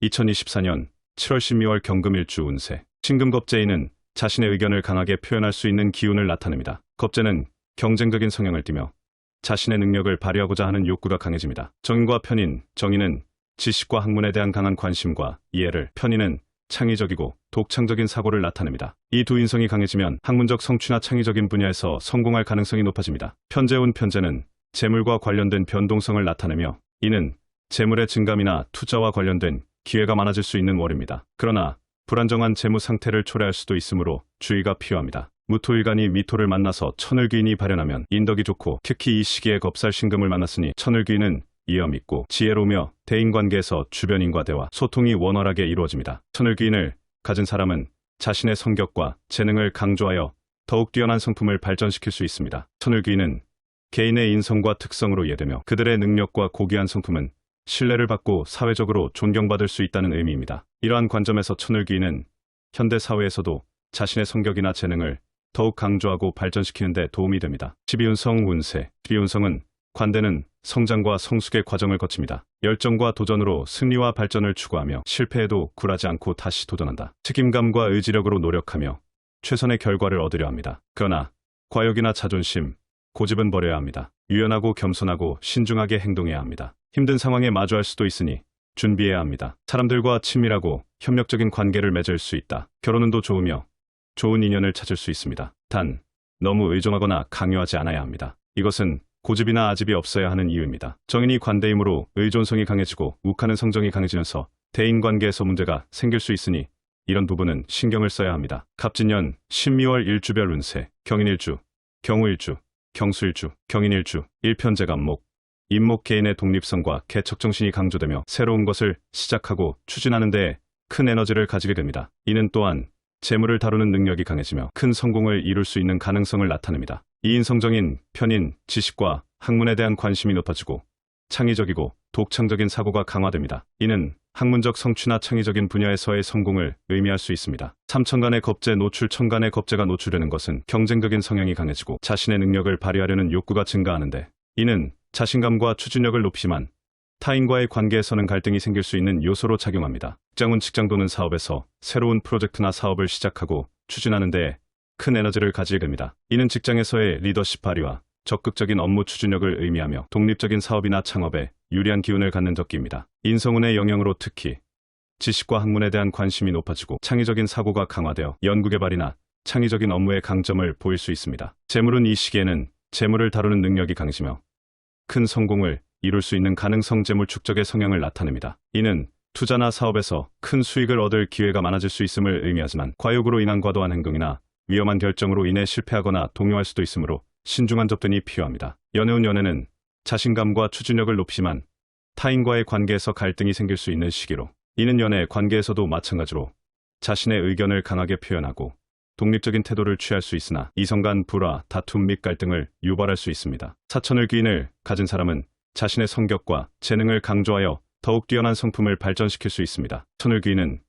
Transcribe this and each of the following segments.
2024년 7월 12월 경금일주 운세. 신금겁재인은 자신의 의견을 강하게 표현할 수 있는 기운을 나타냅니다. 겁재는 경쟁적인 성향을 띠며 자신의 능력을 발휘하고자 하는 욕구가 강해집니다. 정인과 편인, 정인은 지식과 학문에 대한 강한 관심과 이해를, 편인은 창의적이고 독창적인 사고를 나타냅니다. 이 두 인성이 강해지면 학문적 성취나 창의적인 분야에서 성공할 가능성이 높아집니다. 편재운 편재는 재물과 관련된 변동성을 나타내며 이는 재물의 증감이나 투자와 관련된 기회가 많아질 수 있는 월입니다. 그러나 불안정한 재무 상태를 초래할 수도 있으므로 주의가 필요합니다. 무토일간이 미토를 만나서 천을귀인이 발현하면 인덕이 좋고 특히 이 시기에 겁살신금을 만났으니 천을귀인은 이염 있고 지혜로우며 대인관계에서 주변인과 대화, 소통이 원활하게 이루어집니다. 천을귀인을 가진 사람은 자신의 성격과 재능을 강조하여 더욱 뛰어난 성품을 발전시킬 수 있습니다. 천을귀인은 개인의 인성과 특성으로 이해되며 그들의 능력과 고귀한 성품은 신뢰를 받고 사회적으로 존경받을 수 있다는 의미입니다. 이러한 관점에서 천을귀인은 현대 사회에서도 자신의 성격이나 재능을 더욱 강조하고 발전시키는 데 도움이 됩니다. 12운성 운세. 12운성은 관대는 성장과 성숙의 과정을 거칩니다. 열정과 도전으로 승리와 발전을 추구하며 실패해도 굴하지 않고 다시 도전한다. 책임감과 의지력으로 노력하며 최선의 결과를 얻으려 합니다. 그러나 과욕이나 자존심, 고집은 버려야 합니다. 유연하고 겸손하고 신중하게 행동해야 합니다. 힘든 상황에 마주할 수도 있으니 준비해야 합니다. 사람들과 친밀하고 협력적인 관계를 맺을 수 있다. 결혼운도 좋으며 좋은 인연을 찾을 수 있습니다. 단, 너무 의존하거나 강요하지 않아야 합니다. 이것은 고집이나 아집이 없어야 하는 이유입니다. 정인이 관대이므로 의존성이 강해지고 욱하는 성정이 강해지면서 대인관계에서 문제가 생길 수 있으니 이런 부분은 신경을 써야 합니다. 갑진년 신미월 일주별 운세. 경인일주, 경우일주, 경수일주, 경인일주, 일편재갑목. 임목 개인의 독립성과 개척정신이 강조되며 새로운 것을 시작하고 추진하는 데에 큰 에너지를 가지게 됩니다. 이는 또한 재물을 다루는 능력이 강해지며 큰 성공을 이룰 수 있는 가능성을 나타냅니다. 이인성정인, 편인, 지식과 학문에 대한 관심이 높아지고 창의적이고 독창적인 사고가 강화됩니다. 이는 학문적 성취나 창의적인 분야에서의 성공을 의미할 수 있습니다. 삼천간의 겁재 노출. 천간의 겁재가 노출되는 것은 경쟁적인 성향이 강해지고 자신의 능력을 발휘하려는 욕구가 증가하는데 이는 자신감과 추진력을 높이지만 타인과의 관계에서는 갈등이 생길 수 있는 요소로 작용합니다. 직장운 직장 또는 사업에서 새로운 프로젝트나 사업을 시작하고 추진하는 데에 큰 에너지를 가지게 됩니다. 이는 직장에서의 리더십 발휘와 적극적인 업무 추진력을 의미하며 독립적인 사업이나 창업에 유리한 기운을 갖는 적기입니다. 인성운의 영향으로 특히 지식과 학문에 대한 관심이 높아지고 창의적인 사고가 강화되어 연구개발이나 창의적인 업무의 강점을 보일 수 있습니다. 재물은 이 시기에는 재물을 다루는 능력이 강해지며 큰 성공을 이룰 수 있는 가능성 재물 축적의 성향을 나타냅니다. 이는 투자나 사업에서 큰 수익을 얻을 기회가 많아질 수 있음을 의미하지만 과욕으로 인한 과도한 행동이나 위험한 결정으로 인해 실패하거나 동요할 수도 있으므로 신중한 접근이 필요합니다. 연애운 연애는 자신감과 추진력을 높이지만 타인과의 관계에서 갈등이 생길 수 있는 시기로 이는 연애 관계에서도 마찬가지로 자신의 의견을 강하게 표현하고 독립적인 태도를 취할 수 있으나 이성 간 불화, 다툼 및 갈등을 유발할 수 있습니다. 사천을귀인을 가진 사람은 자신의 성격과 재능을 강조하여 더욱 뛰어난 성품을 발전시킬 수 있습니다. 천을귀인은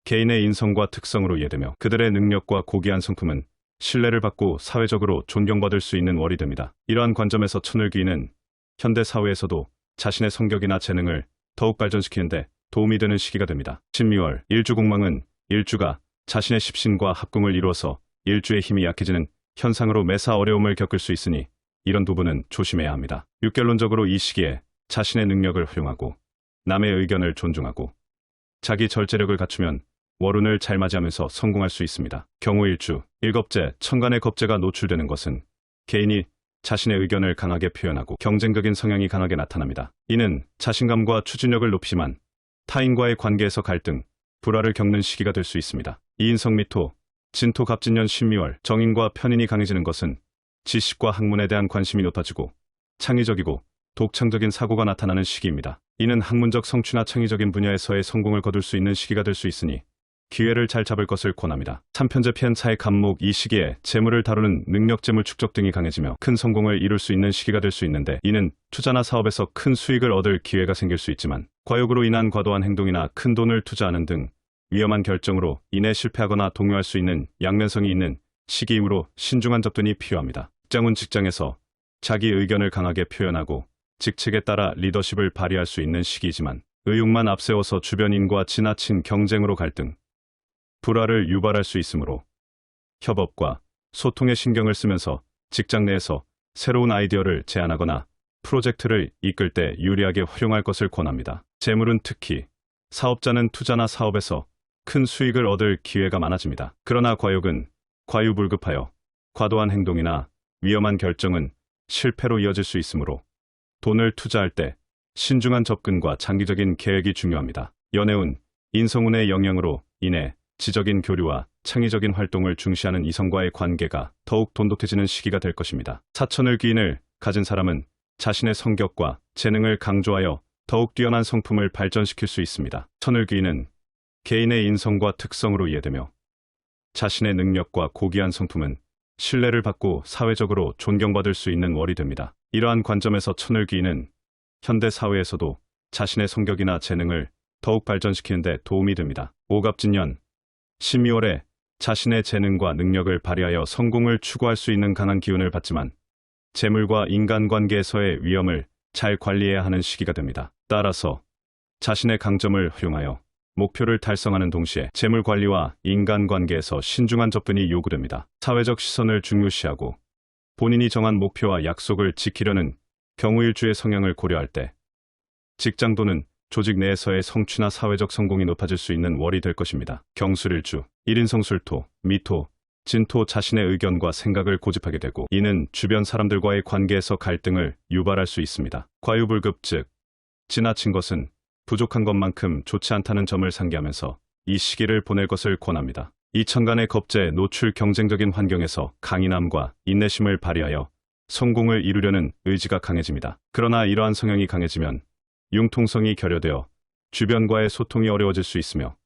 개인의 인성과 특성으로 이해되며 그들의 능력과 고귀한 성품은 신뢰를 받고 사회적으로 존경받을 수 있는 월이 됩니다. 이러한 관점에서 천을귀인은 현대 사회에서도 자신의 성격이나 재능을 더욱 발전시키는데 도움이 되는 시기가 됩니다. 신미월 일주공망은 일주가 자신의 십신과 합궁을 이루어서 일주의 힘이 약해지는 현상으로 매사 어려움을 겪을 수 있으니 이런 부분은 조심해야 합니다. 육결론적으로 이 시기에 자신의 능력을 활용하고 남의 의견을 존중하고 자기 절제력을 갖추면 월운을 잘 맞이하면서 성공할 수 있습니다. 경우일주, 일겁재, 천간의 겁재가 노출되는 것은 개인이 자신의 의견을 강하게 표현하고 경쟁적인 성향이 강하게 나타납니다. 이는 자신감과 추진력을 높이지만 타인과의 관계에서 갈등, 불화를 겪는 시기가 될 수 있습니다. 이인성 미토, 진토 갑진년 신미월, 정인과 편인이 강해지는 것은 지식과 학문에 대한 관심이 높아지고 창의적이고 독창적인 사고가 나타나는 시기입니다. 이는 학문적 성취나 창의적인 분야에서의 성공을 거둘 수 있는 시기가 될 수 있으니 기회를 잘 잡을 것을 권합니다. 삼편재 편차의 갑목. 이 시기에 재물을 다루는 능력 재물 축적 등이 강해지며 큰 성공을 이룰 수 있는 시기가 될 수 있는데 이는 투자나 사업에서 큰 수익을 얻을 기회가 생길 수 있지만 과욕으로 인한 과도한 행동이나 큰 돈을 투자하는 등 위험한 결정으로 인해 실패하거나 동요할 수 있는 양면성이 있는 시기이므로 신중한 접근이 필요합니다. 직장운 직장에서 자기 의견을 강하게 표현하고 직책에 따라 리더십을 발휘할 수 있는 시기이지만 의욕만 앞세워서 주변인과 지나친 경쟁으로 갈등, 불화를 유발할 수 있으므로 협업과 소통에 신경을 쓰면서 직장 내에서 새로운 아이디어를 제안하거나 프로젝트를 이끌 때 유리하게 활용할 것을 권합니다. 재물은 특히 사업자는 투자나 사업에서 큰 수익을 얻을 기회가 많아집니다. 그러나 과욕은 과유불급하여 과도한 행동이나 위험한 결정은 실패로 이어질 수 있으므로 돈을 투자할 때 신중한 접근과 장기적인 계획이 중요합니다. 연애운, 인성운의 영향으로 인해 지적인 교류와 창의적인 활동을 중시하는 이성과의 관계가 더욱 돈독해지는 시기가 될 것입니다. 사천을 귀인을 가진 사람은 자신의 성격과 재능을 강조하여 더욱 뛰어난 성품을 발전시킬 수 있습니다. 천을 귀인은 개인의 인성과 특성으로 이해되며 자신의 능력과 고귀한 성품은 신뢰를 받고 사회적으로 존경받을 수 있는 월이 됩니다. 이러한 관점에서 천을 귀인은 현대 사회에서도 자신의 성격이나 재능을 더욱 발전시키는 데 도움이 됩니다. 오갑진년 12월에 자신의 재능과 능력을 발휘하여 성공을 추구할 수 있는 강한 기운을 받지만 재물과 인간관계에서의 위험을 잘 관리해야 하는 시기가 됩니다. 따라서 자신의 강점을 활용하여 목표를 달성하는 동시에 재물 관리와 인간관계에서 신중한 접근이 요구됩니다. 사회적 시선을 중요시하고 본인이 정한 목표와 약속을 지키려는 경우일주의 성향을 고려할 때 직장도는 조직 내에서의 성취나 사회적 성공이 높아질 수 있는 월이 될 것입니다. 경술일주, 일인성술토, 미토, 진토 자신의 의견과 생각을 고집하게 되고 이는 주변 사람들과의 관계에서 갈등을 유발할 수 있습니다. 과유불급 즉 지나친 것은 부족한 것만큼 좋지 않다는 점을 상기하면서 이 시기를 보낼 것을 권합니다. 이 천간의 겁재에 노출 경쟁적인 환경에서 강인함과 인내심을 발휘하여 성공을 이루려는 의지가 강해집니다. 그러나 이러한 성향이 강해지면 융통성이 결여되어 주변과의 소통이 어려워질 수 있으며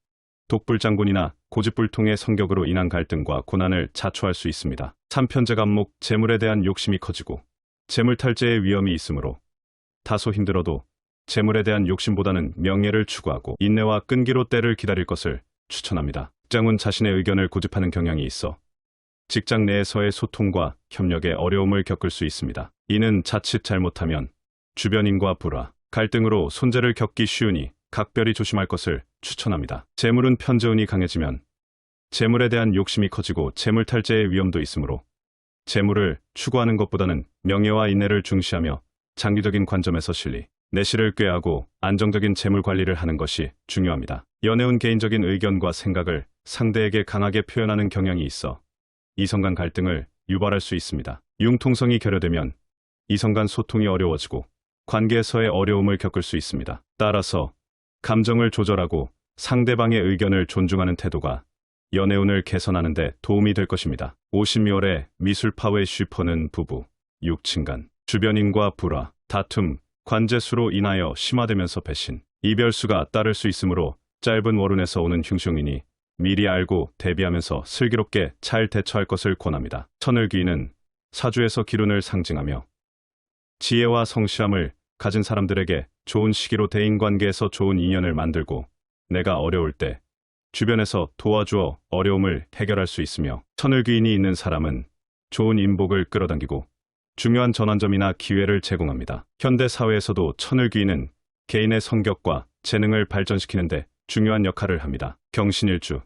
독불장군이나 고집불통의 성격으로 인한 갈등과 고난을 자초할 수 있습니다. 삼편제갑목 재물에 대한 욕심이 커지고 재물탈제의 위험이 있으므로 다소 힘들어도 재물에 대한 욕심보다는 명예를 추구하고 인내와 끈기로 때를 기다릴 것을 추천합니다. 직장은 자신의 의견을 고집하는 경향이 있어 직장 내에서의 소통과 협력에 어려움을 겪을 수 있습니다. 이는 자칫 잘못하면 주변인과 불화, 갈등으로 손재를 겪기 쉬우니 각별히 조심할 것을 추천합니다. 재물은 편재운이 강해지면 재물에 대한 욕심이 커지고 재물탈제의 위험도 있으므로 재물을 추구하는 것보다는 명예와 인내를 중시하며 장기적인 관점에서 실리, 내실을 꾀하고 안정적인 재물 관리를 하는 것이 중요합니다. 연애운 개인적인 의견과 생각을 상대에게 강하게 표현하는 경향이 있어 이성 간 갈등을 유발할 수 있습니다. 융통성이 결여되면 이성 간 소통이 어려워지고 관계에서의 어려움을 겪을 수 있습니다. 따라서 감정을 조절하고 상대방의 의견을 존중하는 태도가 연애운을 개선하는 데 도움이 될 것입니다. 오십미월에 미술파의 슈퍼는 부부, 육친간, 주변인과 불화, 다툼, 관제수로 인하여 심화되면서 배신, 이별수가 따를 수 있으므로 짧은 월운에서 오는 흉흉이니 미리 알고 대비하면서 슬기롭게 잘 대처할 것을 권합니다. 천을귀인은 사주에서 기운을 상징하며 지혜와 성실함을 가진 사람들에게 좋은 시기로 대인관계에서 좋은 인연을 만들고 내가 어려울 때 주변에서 도와주어 어려움을 해결할 수 있으며 천을귀인이 있는 사람은 좋은 인복을 끌어당기고 중요한 전환점이나 기회를 제공합니다. 현대 사회에서도 천을귀인은 개인의 성격과 재능을 발전시키는 데 중요한 역할을 합니다. 경신일주,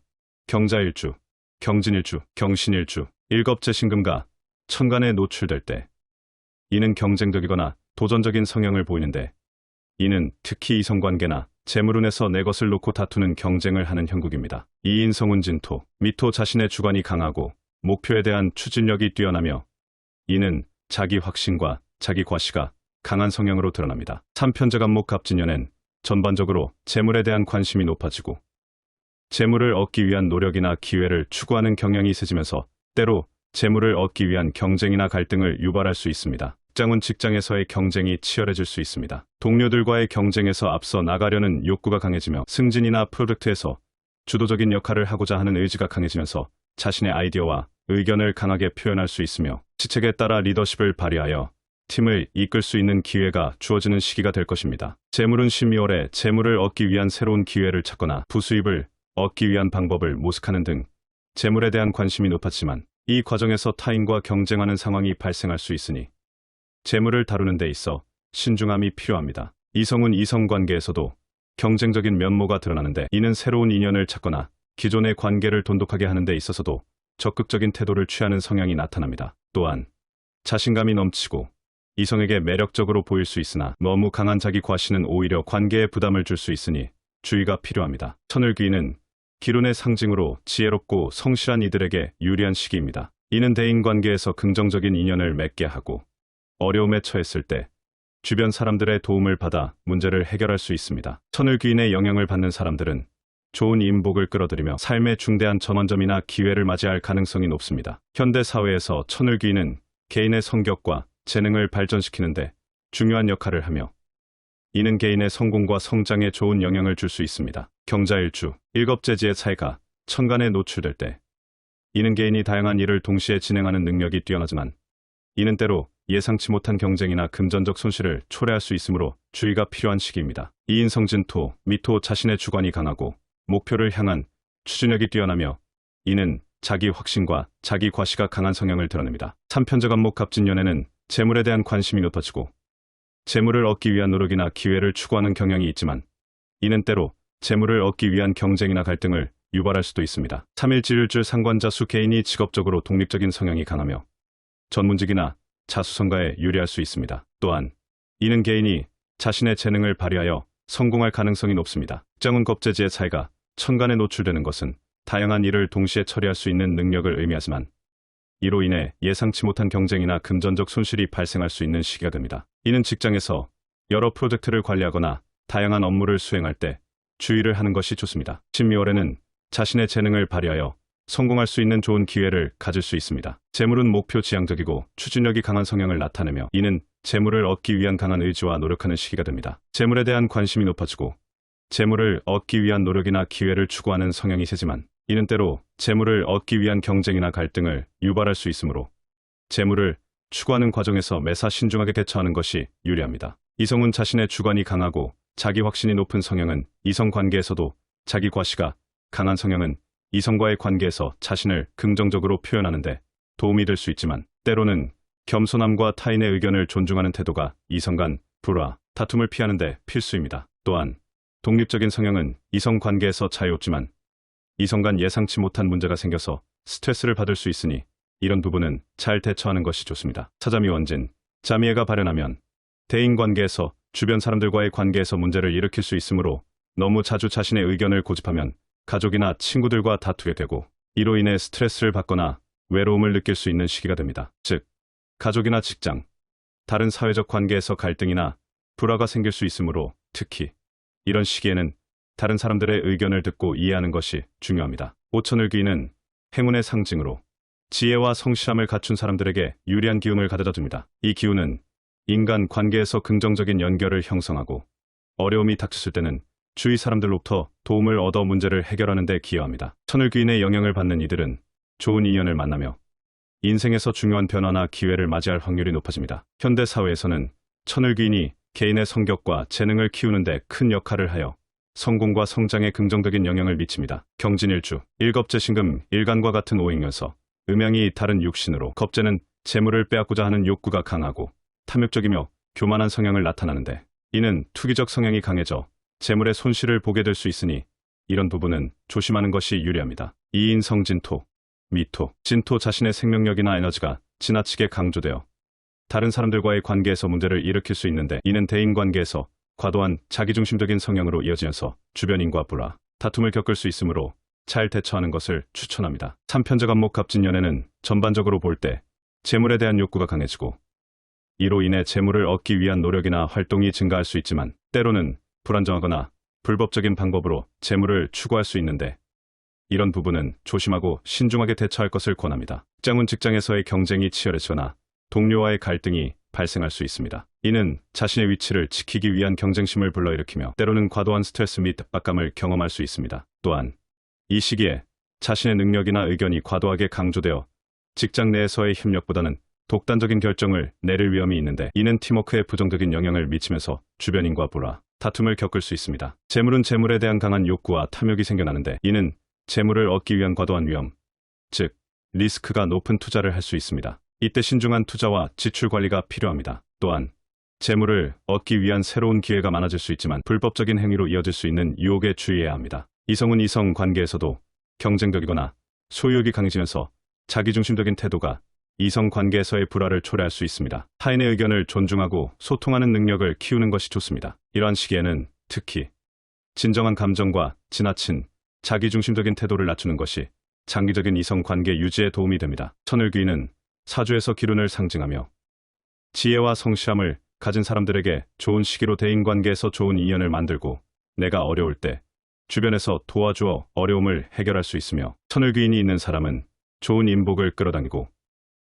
경자일주, 경진일주, 경신일주, 일겁재 신금과 천간에 노출될 때 이는 경쟁적이거나 도전적인 성향을 보이는데 이는 특히 이성관계나 재물운에서 내 것을 놓고 다투는 경쟁을 하는 형국입니다. 이인성운 진토, 미토 자신의 주관이 강하고 목표에 대한 추진력이 뛰어나며 이는 자기 확신과 자기 과시가 강한 성향으로 드러납니다. 삼편제갑목 갑진년엔 전반적으로 재물에 대한 관심이 높아지고 재물을 얻기 위한 노력이나 기회를 추구하는 경향이 세지면서 때로 재물을 얻기 위한 경쟁이나 갈등을 유발할 수 있습니다. 직장은 직장에서의 경쟁이 치열해질 수 있습니다. 동료들과의 경쟁에서 앞서 나가려는 욕구가 강해지며 승진이나 프로젝트에서 주도적인 역할을 하고자 하는 의지가 강해지면서 자신의 아이디어와 의견을 강하게 표현할 수 있으며 지책에 따라 리더십을 발휘하여 팀을 이끌 수 있는 기회가 주어지는 시기가 될 것입니다. 재물은 12월에 재물을 얻기 위한 새로운 기회를 찾거나 부수입을 얻기 위한 방법을 모색하는 등 재물에 대한 관심이 높았지만 이 과정에서 타인과 경쟁하는 상황이 발생할 수 있으니 재물을 다루는 데 있어 신중함이 필요합니다. 이성은 이성관계에서도 경쟁적인 면모가 드러나는데, 이는 새로운 인연을 찾거나 기존의 관계를 돈독하게 하는 데 있어서도 적극적인 태도를 취하는 성향이 나타납니다. 또한 자신감이 넘치고 이성에게 매력적으로 보일 수 있으나 너무 강한 자기 과시는 오히려 관계에 부담을 줄 수 있으니 주의가 필요합니다. 천을귀인은 기론의 상징으로 지혜롭고 성실한 이들에게 유리한 시기입니다. 이는 대인관계에서 긍정적인 인연을 맺게 하고 어려움에 처했을 때 주변 사람들의 도움을 받아 문제를 해결할 수 있습니다. 천을귀인의 영향을 받는 사람들은 좋은 인복을 끌어들이며 삶의 중대한 전환점이나 기회를 맞이할 가능성이 높습니다. 현대 사회에서 천을귀인은 개인의 성격과 재능을 발전시키는데 중요한 역할을 하며, 이는 개인의 성공과 성장에 좋은 영향을 줄 수 있습니다. 경자일주, 일겁재지의 차이가 천간에 노출될 때 이는 개인이 다양한 일을 동시에 진행하는 능력이 뛰어나지만 이는 때로 예상치 못한 경쟁이나 금전적 손실을 초래할 수 있으므로 주의가 필요한 시기입니다. 이인성진토, 미토 자신의 주관이 강하고 목표를 향한 추진력이 뛰어나며 이는 자기 확신과 자기 과시가 강한 성향을 드러냅니다. 삼편적안목 갑진년에는 재물에 대한 관심이 높아지고 재물을 얻기 위한 노력이나 기회를 추구하는 경향이 있지만 이는 때로 재물을 얻기 위한 경쟁이나 갈등을 유발할 수도 있습니다. 3일지율주 상관자수 개인이 직업적으로 독립적인 성향이 강하며 전문직이나 자수성가에 유리할 수 있습니다. 또한 이는 개인이 자신의 재능을 발휘하여 성공할 가능성이 높습니다. 정은 겁재지의 차이가 천간에 노출되는 것은 다양한 일을 동시에 처리할 수 있는 능력을 의미하지만 이로 인해 예상치 못한 경쟁이나 금전적 손실이 발생할 수 있는 시기가 됩니다. 이는 직장에서 여러 프로젝트를 관리하거나 다양한 업무를 수행할 때 주의를 하는 것이 좋습니다. 신미월에는 자신의 재능을 발휘하여 성공할 수 있는 좋은 기회를 가질 수 있습니다. 재물은 목표 지향적이고 추진력이 강한 성향을 나타내며 이는 재물을 얻기 위한 강한 의지와 노력하는 시기가 됩니다. 재물에 대한 관심이 높아지고 재물을 얻기 위한 노력이나 기회를 추구하는 성향이 세지만 이는 때로 재물을 얻기 위한 경쟁이나 갈등을 유발할 수 있으므로 재물을 추구하는 과정에서 매사 신중하게 대처하는 것이 유리합니다. 이성은 자신의 주관이 강하고 자기 확신이 높은 성향은 이성 관계에서도 자기 과시가 강한 성향은 이성과의 관계에서 자신을 긍정적으로 표현하는데 도움이 될 수 있지만 때로는 겸손함과 타인의 의견을 존중하는 태도가 이성 간 불화, 다툼을 피하는 데 필수입니다. 또한 독립적인 성향은 이성 관계에서 자유롭지만 이성 간 예상치 못한 문제가 생겨서 스트레스를 받을 수 있으니 이런 부분은 잘 대처하는 것이 좋습니다. 사자미 원진, 자미애가 발현하면 대인관계에서 주변 사람들과의 관계에서 문제를 일으킬 수 있으므로 너무 자주 자신의 의견을 고집하면 가족이나 친구들과 다투게 되고 이로 인해 스트레스를 받거나 외로움을 느낄 수 있는 시기가 됩니다. 즉, 가족이나 직장, 다른 사회적 관계에서 갈등이나 불화가 생길 수 있으므로 특히 이런 시기에는 다른 사람들의 의견을 듣고 이해하는 것이 중요합니다. 오천을귀인은 행운의 상징으로 지혜와 성실함을 갖춘 사람들에게 유리한 기운을 가져다 줍니다. 이 기운은 인간 관계에서 긍정적인 연결을 형성하고 어려움이 닥쳤을 때는 주위 사람들로부터 도움을 얻어 문제를 해결하는 데 기여합니다. 천을귀인의 영향을 받는 이들은 좋은 인연을 만나며 인생에서 중요한 변화나 기회를 맞이할 확률이 높아집니다. 현대 사회에서는 천을귀인이 개인의 성격과 재능을 키우는 데 큰 역할을 하여 성공과 성장에 긍정적인 영향을 미칩니다. 경진일주, 일겁재신금, 일간과 같은 오행여서 음양이 다른 육신으로 겁재는 재물을 빼앗고자 하는 욕구가 강하고 탐욕적이며 교만한 성향을 나타나는데 이는 투기적 성향이 강해져 재물의 손실을 보게 될 수 있으니 이런 부분은 조심하는 것이 유리합니다. 이인성진토, 미토, 진토 자신의 생명력이나 에너지가 지나치게 강조되어 다른 사람들과의 관계에서 문제를 일으킬 수 있는데 이는 대인관계에서 과도한 자기중심적인 성향으로 이어지면서 주변인과 불화, 다툼을 겪을 수 있으므로 잘 대처하는 것을 추천합니다. 삼편적안목 갑진년에는 전반적으로 볼 때 재물에 대한 욕구가 강해지고 이로 인해 재물을 얻기 위한 노력이나 활동이 증가할 수 있지만 때로는 불안정하거나 불법적인 방법으로 재물을 추구할 수 있는데 이런 부분은 조심하고 신중하게 대처할 것을 권합니다. 직장은 직장에서의 경쟁이 치열해지거나 동료와의 갈등이 발생할 수 있습니다. 이는 자신의 위치를 지키기 위한 경쟁심을 불러일으키며 때로는 과도한 스트레스 및 압박감을 경험할 수 있습니다. 또한 이 시기에 자신의 능력이나 의견이 과도하게 강조되어 직장 내에서의 협력보다는 독단적인 결정을 내릴 위험이 있는데 이는 팀워크에 부정적인 영향을 미치면서 주변인과 불화, 다툼을 겪을 수 있습니다. 재물은 재물에 대한 강한 욕구와 탐욕이 생겨나는데 이는 재물을 얻기 위한 과도한 위험, 즉 리스크가 높은 투자를 할 수 있습니다. 이때 신중한 투자와 지출 관리가 필요합니다. 또한 재물을 얻기 위한 새로운 기회가 많아질 수 있지만 불법적인 행위로 이어질 수 있는 유혹에 주의해야 합니다. 이성은 이성 관계에서도 경쟁적이거나 소유욕이 강해지면서 자기중심적인 태도가 이성 관계에서의 불화를 초래할 수 있습니다. 타인의 의견을 존중하고 소통하는 능력을 키우는 것이 좋습니다. 이러한 시기에는 특히 진정한 감정과 지나친 자기중심적인 태도를 낮추는 것이 장기적인 이성 관계 유지에 도움이 됩니다. 천을귀인은 사주에서 기운을 상징하며 지혜와 성실함을 가진 사람들에게 좋은 시기로 대인관계에서 좋은 인연을 만들고 내가 어려울 때 주변에서 도와주어 어려움을 해결할 수 있으며 천을귀인이 있는 사람은 좋은 인복을 끌어당기고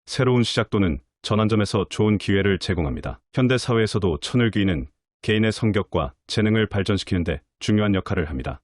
새로운 시작 또는 전환점에서 좋은 기회를 제공합니다. 현대 사회에서도 천을귀인은 개인의 성격과 재능을 발전시키는 데 중요한 역할을 합니다.